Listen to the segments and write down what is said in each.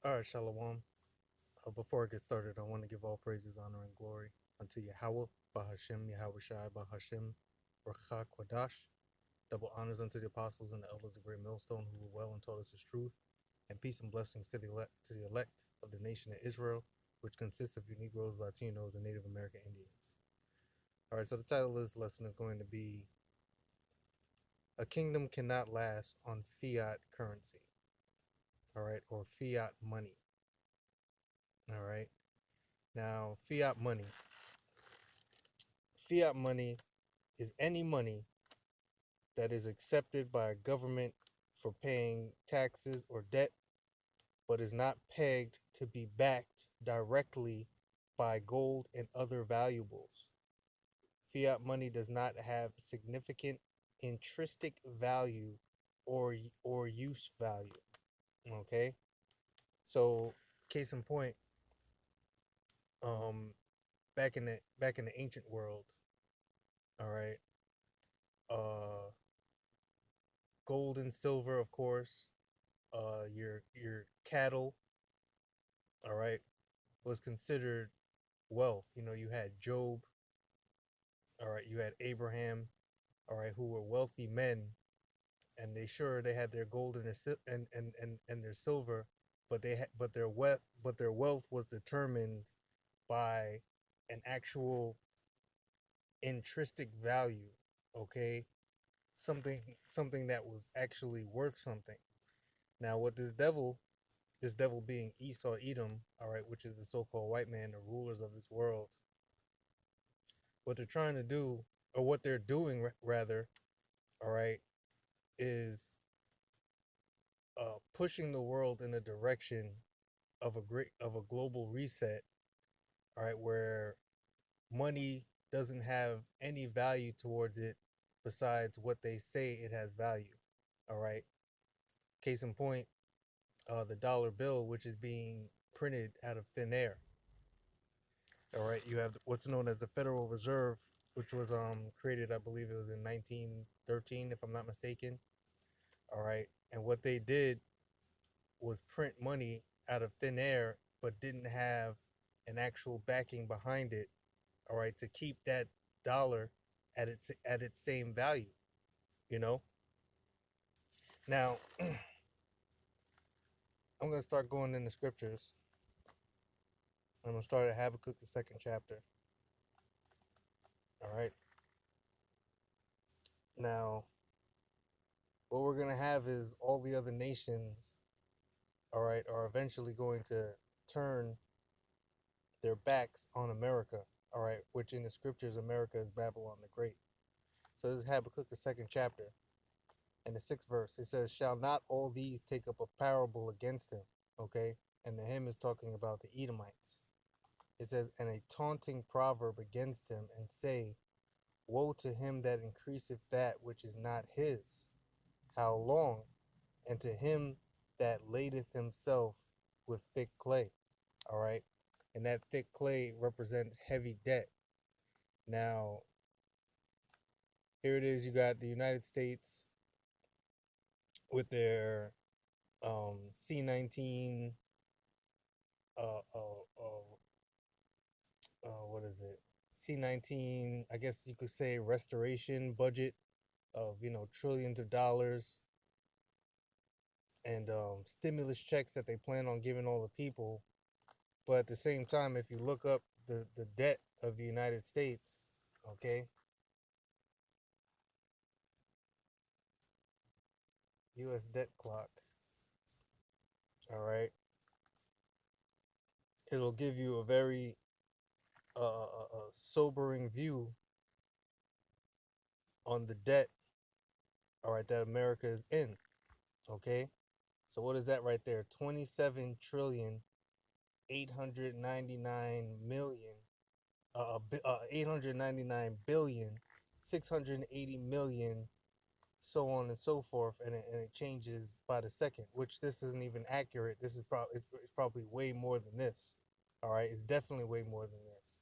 All right, Shalom. Before I get started, I want to give all praises, honor, and glory unto Yahweh, Bahashem, Yahweh Shai, Bahashem, Racha Kwadash. Double honors unto the apostles and the elders of Great Millstone who were well and taught us his truth. And peace and blessings to the elect of the nation of Israel, which consists of you Negroes, Latinos, and Native American Indians. All right, so the title of this lesson is going to be A Kingdom Cannot Last on Fiat Currency. All right, or fiat money. All right. Now, fiat money. Fiat money is any money that is accepted by a government for paying taxes or debt, but is not pegged to be backed directly by gold and other valuables. Fiat money does not have significant intrinsic value or use value. Okay, so case in point, um, back in the ancient world, all right, uh, gold and silver, of course, your cattle, all right, was considered wealth. You know, you had Job, all right, you had Abraham, all right, who were wealthy men, and they had their gold and and their silver, but their wealth was determined by an actual intrinsic value, okay, something that was actually worth something. Now, what this devil being Esau, Edom, all right, which is the so-called white man, the rulers of this world, what they're trying to do, or what they're doing rather, all right, is pushing the world in a direction of a global reset, all right, where money doesn't have any value towards it besides what they say it has value. All right. Case in point, the dollar bill, which is being printed out of thin air. All right, you have what's known as the Federal Reserve, which was created, I believe it was in 1913, if I'm not mistaken. All right, and what they did was print money out of thin air, but didn't have an actual backing behind it. All right, to keep that dollar at its same value. You know. Now I'm gonna start going in the scriptures. I'm gonna start at Habakkuk the second chapter. All right. Now what we're gonna have is all the other nations, all right, are eventually going to turn their backs on America, all right, which in the scriptures, America is Babylon the Great. So this is Habakkuk, the second chapter, and the sixth verse. It says, Shall not all these take up a parable against him? Okay, and the hymn is talking about the Edomites. It says, And a taunting proverb against him, and say, Woe to him that increaseth that which is not his. How long? And to him that ladeth himself with thick clay. All right. And that thick clay represents heavy debt. Now, here it is. You got the United States with their C-19, uh, uh, uh, what is it? C-19, I guess you could say restoration budget of, trillions of dollars and stimulus checks that they plan on giving all the people. But at the same time, if you look up the debt of the United States, okay, U.S. debt clock, all right, it'll give you a very sobering view on the debt, all right, that America is in, okay. So what is that right there? 27 trillion 899 million 899 billion 680 million, so on and so forth, and it changes by the second, which this isn't even accurate. This is it's probably way more than this. All right, it's definitely way more than this.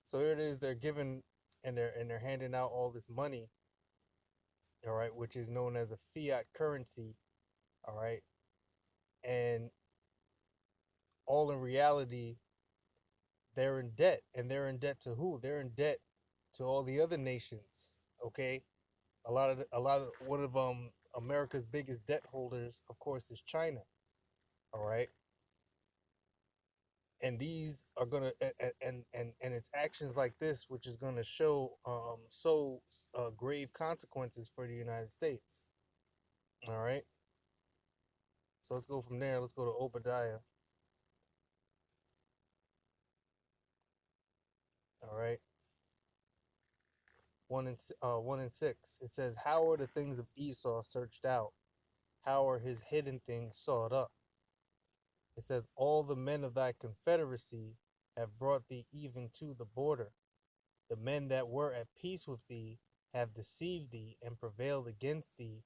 So here it is. They're giving and they're handing out all this money. All right, which is known as a fiat currency. All right, and all in reality, they're in debt. And they're in debt to who? They're in debt to all the other nations. Okay? A lot of one of America's biggest debt holders, of course, is China. All right? And these are gonna and it's actions like this which is gonna show grave consequences for the United States. All right, so let's go from there. Let's go to Obadiah. All right, 1 and 6. It says, "How are the things of Esau searched out? How are his hidden things sought up?" It says, "All the men of thy confederacy have brought thee even to the border. The men that were at peace with thee have deceived thee and prevailed against thee.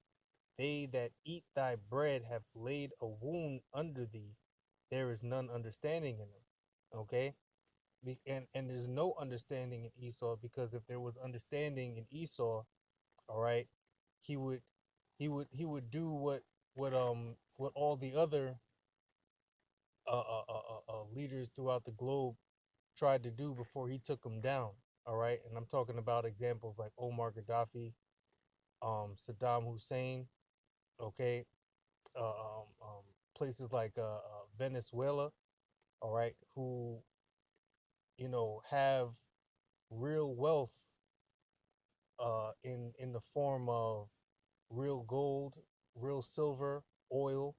They that eat thy bread have laid a wound under thee. There is none understanding in them." Okay? And there's no understanding in Esau, because if there was understanding in Esau, all right, he would he would do what all the other leaders throughout the globe tried to do before he took them down. All right, and I'm talking about examples like Omar Gaddafi, Saddam Hussein. Okay, uh, um, um, places like Venezuela, all right, who have real wealth in the form of real gold, real silver, oil.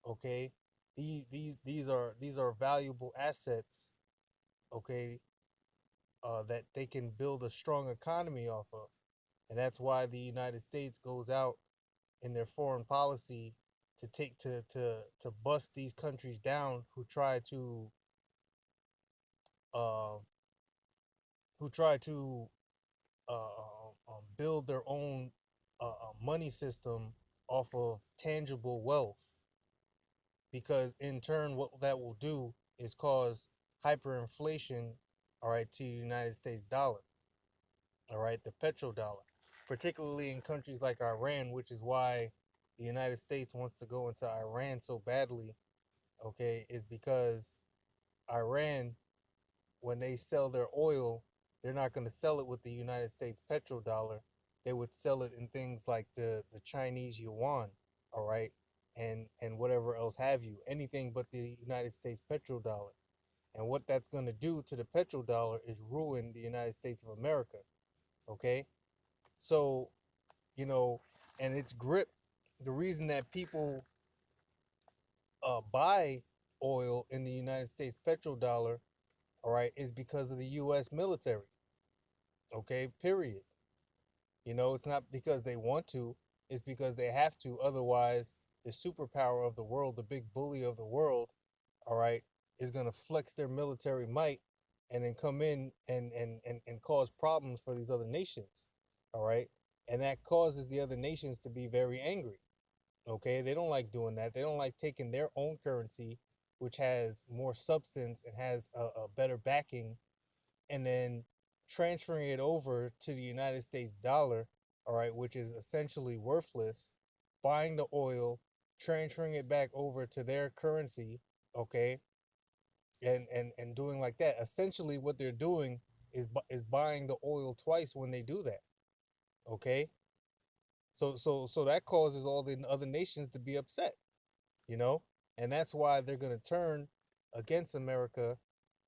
Okay, these are valuable assets. Okay, that they can build a strong economy off of, and that's why the United States goes out in their foreign policy to take to bust these countries down uh, who try to build their own money system off of tangible wealth, because in turn what that will do is cause hyperinflation, all right, to the United States dollar, all right, the petrodollar, particularly in countries like Iran, which is why the United States wants to go into Iran so badly. Okay, is because Iran, when they sell their oil, they're not going to sell it with the United States petrodollar. They would sell it in things like the Chinese yuan, all right, and whatever else have you, anything but the United States petrodollar. And what that's going to do to the petrodollar is ruin the United States of America. Okay, so you know, and its grip. The reason that people buy oil in the United States petrodollar, all right, is because of the U.S. military. Okay, period. It's not because they want to, it's because they have to. Otherwise, the superpower of the world, the big bully of the world, all right, is going to flex their military might and then come in and cause problems for these other nations, all right? And that causes the other nations to be very angry, okay? They don't like doing that. They don't like taking their own currency, which has more substance and has a better backing, and then transferring it over to the United States dollar, all right, which is essentially worthless, buying the oil, transferring it back over to their currency, okay, and doing like that. Essentially, what they're doing is buying the oil twice when they do that, okay. So that causes all the other nations to be upset, you know, and that's why they're gonna turn against America,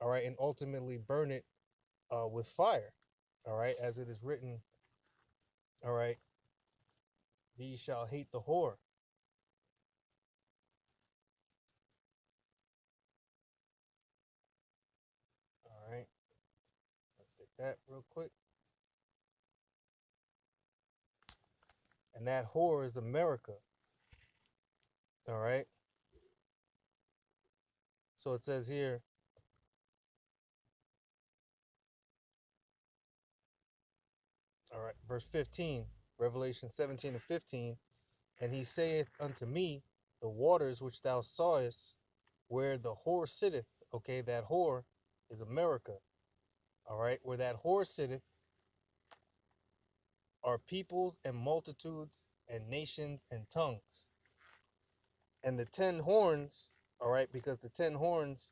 all right, and ultimately burn it with fire, all right, as it is written, all right, these shall hate the whore, all right. Let's get that real quick. And that whore is America, all right. So it says here, all right, verse 15, Revelation 17 and 15. And he saith unto me, the waters which thou sawest, where the whore sitteth, okay, that whore is America, all right, where that whore sitteth are peoples and multitudes and nations and tongues. And the 10 horns, All right, because the 10 horns,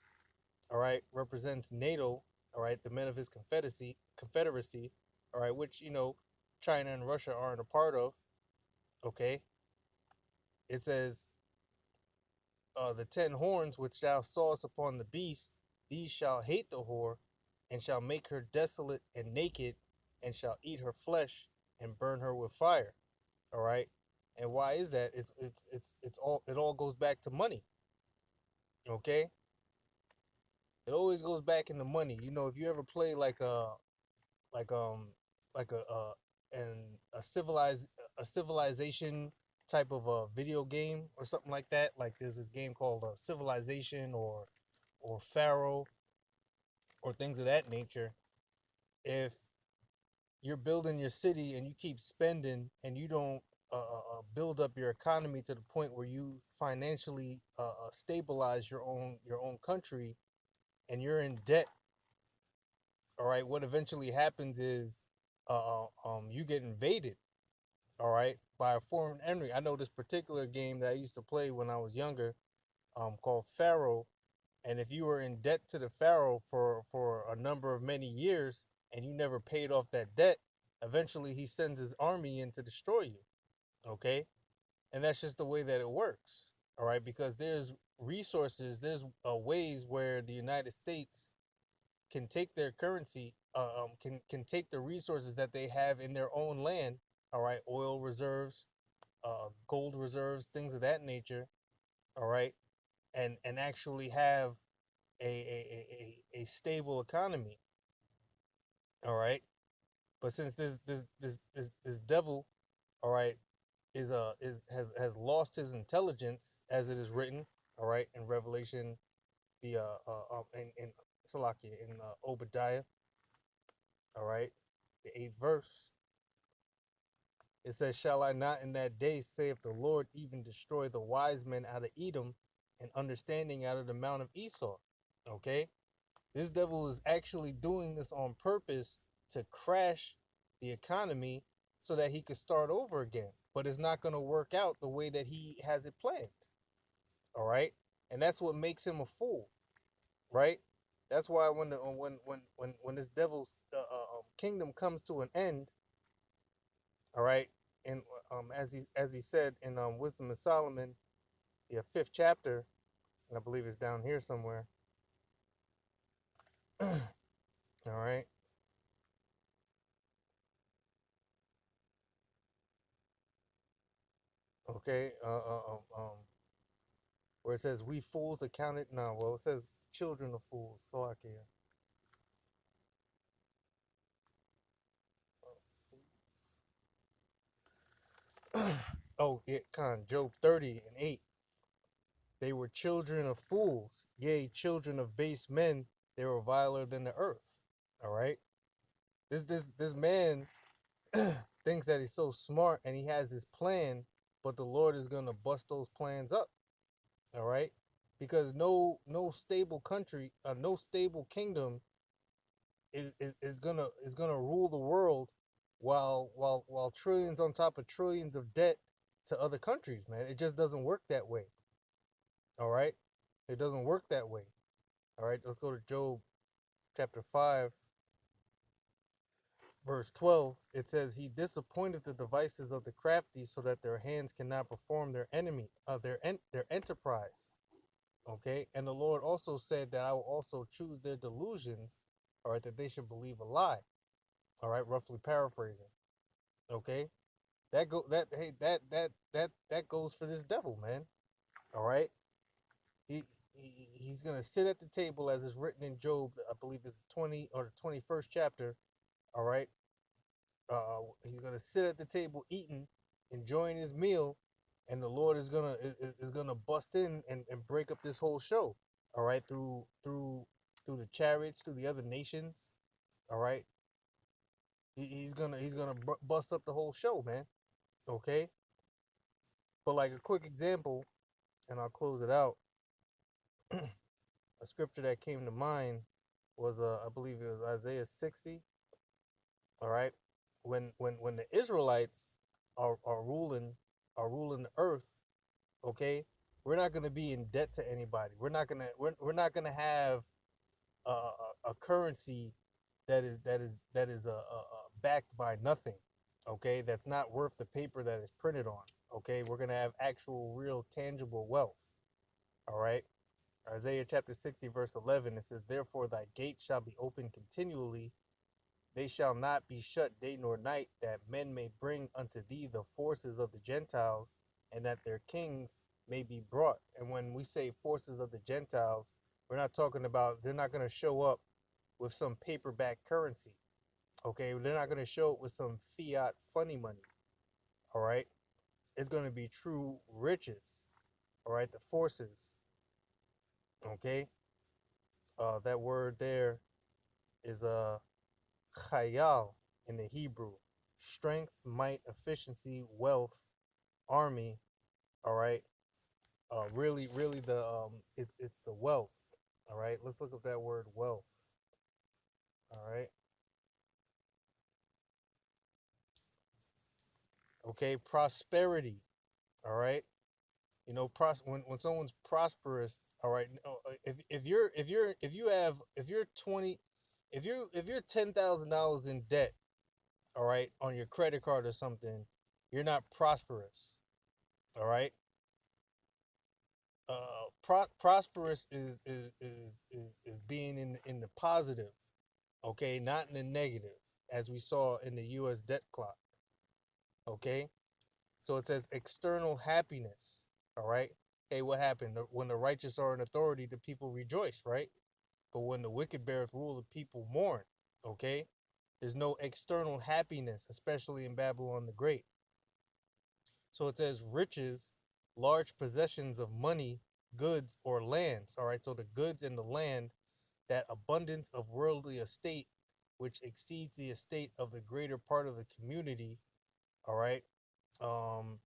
all right, represents NATO, all right, the men of his confederacy, all right, which, China and Russia aren't a part of, okay? It says, the 10 horns which thou sawest upon the beast, these shall hate the whore, and shall make her desolate and naked, and shall eat her flesh, and burn her with fire. All right. And why is that? It all goes back to money. Okay. It always goes back into money. If you ever play like like a civilization type of a video game or something like that, like there's this game called Civilization or Pharaoh or things of that nature. If you're building your city and you keep spending and you don't build up your economy to the point where you financially stabilize your own country, and you're in debt, all right, what eventually happens is you get invaded, all right, by a foreign enemy. I know this particular game that I used to play when I was younger, called Pharaoh. And if you were in debt to the Pharaoh for a number of many years and you never paid off that debt, eventually he sends his army in to destroy you. Okay? And that's just the way that it works. All right? Because there's resources, there's ways where the United States can take their currency, can take the resources that they have in their own land, all right, oil reserves, gold reserves, things of that nature, all right, and actually have a stable economy. All right. But since this devil, all right, is has lost his intelligence, as it is written, all right, in Revelation, the in Salakia, in Obadiah, all right, the 8th verse. It says, "Shall I not in that day, saith the Lord, even destroy the wise men out of Edom, and understanding out of the mount of Esau?" Okay. This devil is actually doing this on purpose to crash the economy so that he could start over again. But it's not going to work out the way that he has it planned. All right? And that's what makes him a fool, right? That's why when this devil's kingdom comes to an end, all right? And as he said in Wisdom of Solomon, the 5th chapter, and I believe it's down here somewhere. All right? Okay, where it says we fools accounted, no, well, it says children of fools, Salakia. Oh, yeah, Job 30:8. They were children of fools, yea, children of base men. They were viler than the earth. All right, this man thinks that he's so smart and he has his plan, but the Lord is gonna bust those plans up. All right, because no stable country, no stable kingdom is gonna rule the world while trillions on top of trillions of debt to other countries, man. It just doesn't work that way. All right, it doesn't work that way. All right, let's go to Job chapter 5, verse 12. It says, "He disappointed the devices of the crafty, so that their hands cannot perform their enterprise." Okay, and the Lord also said that I will also choose their delusions, all right, that they should believe a lie. All right, roughly paraphrasing. Okay, that goes for this devil, man. All right, he's gonna sit at the table as is written in Job. I believe it's 20 or the 21st chapter. All right, he's gonna sit at the table eating, enjoying his meal, and the Lord is gonna bust in and break up this whole show. All right, through the chariots, through the other nations. All right, he's gonna bust up the whole show, man. Okay, but like a quick example, and I'll close it out. A scripture that came to mind was I believe it was Isaiah 60. All right, when the Israelites are ruling the earth, okay, We're not going to be in debt to anybody. We're not going to have a currency that is backed by nothing. Okay, that's not worth the paper that is printed on. Okay, we're going to have actual, real, tangible wealth. All right. Isaiah chapter 60, verse 11, it says, "Therefore thy gates shall be open continually, they shall not be shut day nor night, that men may bring unto thee the forces of the Gentiles, and that their kings may be brought." And when we say forces of the Gentiles, we're not talking about, they're not going to show up with some paperback currency. Okay, they're not going to show up with some fiat funny money. All right, it's going to be true riches. All right, the forces. Okay, that word there is chayal in the Hebrew. Strength, might, efficiency, wealth, army. All right. Really, it's the wealth. All right. Let's look up that word wealth. All right. Okay. Prosperity. All right. You know, when someone's prosperous. All right. If you're 20, if you're $10,000 in debt. All right, on your credit card or something, you're not prosperous. All right. Prosperous is being in the positive, okay, not in the negative, as we saw in the U.S. debt clock. Okay, so it says external happiness. All right. Hey, what happened when the righteous are in authority? The people rejoice, right? But when the wicked beareth rule, the people mourn. Okay, there's no external happiness, especially in Babylon the Great. So it says riches, large possessions of money, goods, or lands. All right. So the goods and the land, that abundance of worldly estate, which exceeds the estate of the greater part of the community. All right. Um,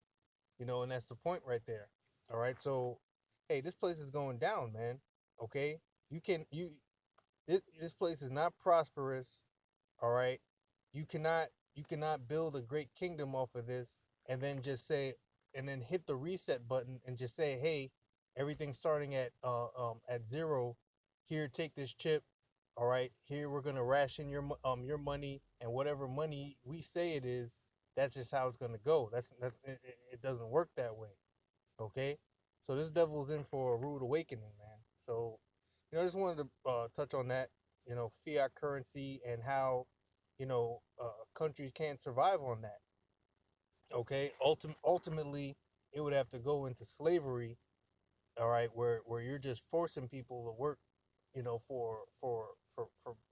and that's the point right there. All right. So, hey, this place is going down, man. Okay. This place is not prosperous. All right. You cannot build a great kingdom off of this and then just say, and then hit the reset button and just say, hey, everything's starting at zero. Here, take this chip. All right, here we're gonna ration your money, and whatever money we say it is, that's just how it's gonna go. It doesn't work that way. Okay, so this devil's in for a rude awakening, man. So, I just wanted to touch on that. Fiat currency and how countries can't survive on that. Okay, ultimately, it would have to go into slavery. All right, where you're just forcing people to work, for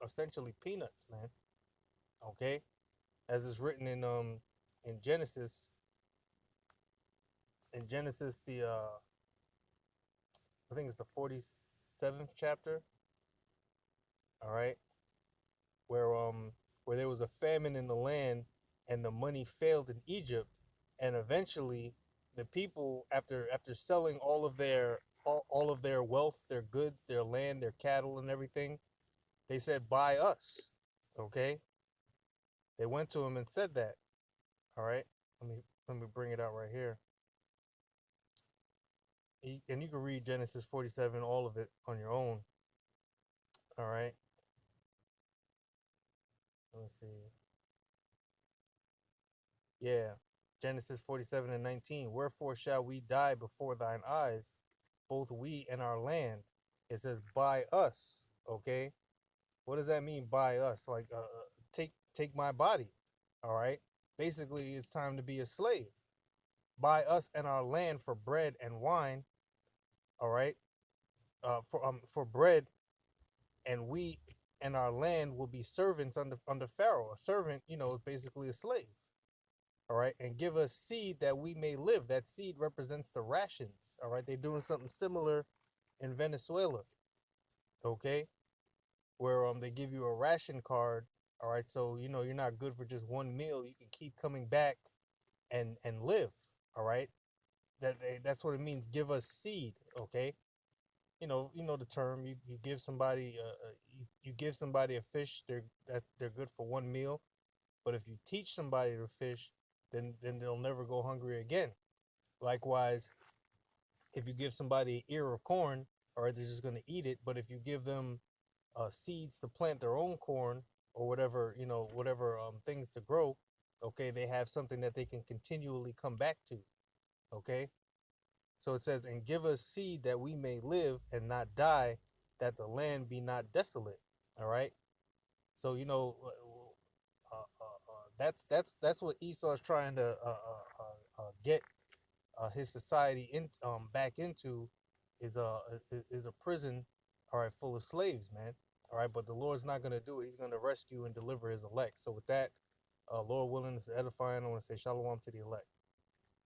essentially peanuts, man. Okay, as is written in Genesis, the I think it's the 47th chapter. All right, where where there was a famine in the land and the money failed in Egypt, and eventually the people, after selling all of their wealth, their goods, their land, their cattle, and everything, they said, buy us. Okay, they went to him and said that. All right, let me bring it out right here. And you can read Genesis 47, all of it on your own. All right, let me see. Yeah. Genesis 47 and 19. Wherefore shall we die before thine eyes, both we and our land? It says, by us. Okay. What does that mean, by us? Like, take my body. All right. Basically, it's time to be a slave. Buy us and our land for bread and wine. All right. For bread, and we and our land will be servants under Pharaoh. A servant, is basically a slave. All right, and give us seed that we may live. That seed represents the rations. All right, they're doing something similar in Venezuela. Okay, where they give you a ration card. All right, so you're not good for just one meal. You can keep coming back and live. All right, that's what it means. Give us seed. Okay, you know the term. You give somebody you give somebody a fish. They're good for one meal. But if you teach somebody to fish, then they'll never go hungry again. Likewise, If you give somebody an ear of corn, all right, they're just going to eat it. But if you give them seeds to plant their own corn or whatever, whatever things to grow, okay, they have something that they can continually come back to. Okay, so it says, and give us seed that we may live and not die, that the land be not desolate. All right. So that's what Esau's trying to get his society in back into is a prison, all right, full of slaves, man. All right, but the Lord's not gonna do it. He's gonna rescue and deliver his elect. So with that, Lord willing, is edifying. I want to say shalom to the elect.